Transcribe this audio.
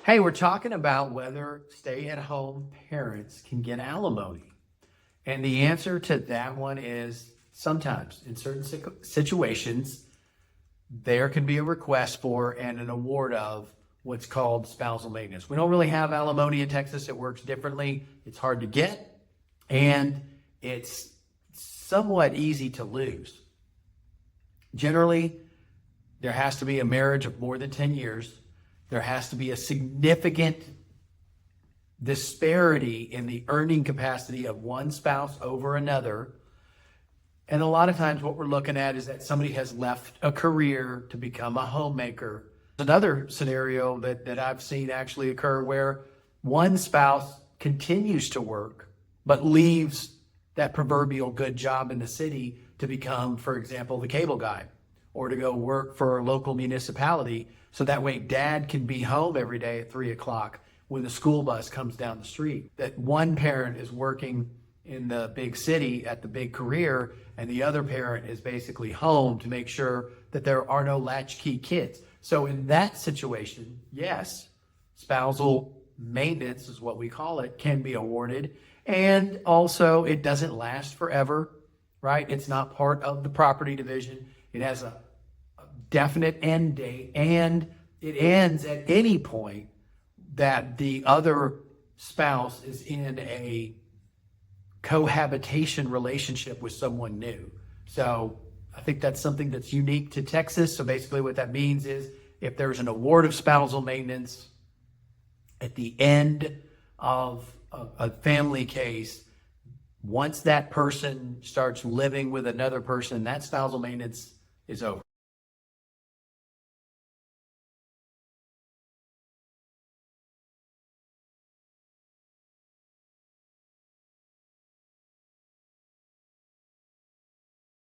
Hey, we're talking about whether stay-at-home parents can get alimony. And the answer to that one is sometimes in certain situations, there can be a request for and an award of what's called spousal maintenance. We don't really have alimony in Texas. It works differently. It's hard to get, and it's somewhat easy to lose. Generally, there has to be a marriage of more than 10 years. There has to be a significant disparity in the earning capacity of one spouse over another. And a lot of times what we're looking at is that somebody has left a career to become a homemaker. Another scenario that I've seen actually occur where one spouse continues to work, but leaves that proverbial good job in the city to become, for example, the cable guy, or to go work for a local municipality. So that way dad can be home every day at 3 o'clock when the school bus comes down the street. That one parent is working in the big city at the big career, and the other parent is basically home to make sure that there are no latchkey kids. So in that situation, yes, spousal maintenance is what we call it, can be awarded. And also it doesn't last forever, right? It's not part of the property division. It has a definite end date, and it ends at any point that the other spouse is in a cohabitation relationship with someone new. So I think that's something that's unique to Texas. So basically what that means is if there's an award of spousal maintenance at the end of a family case, once that person starts living with another person, that spousal maintenance is over.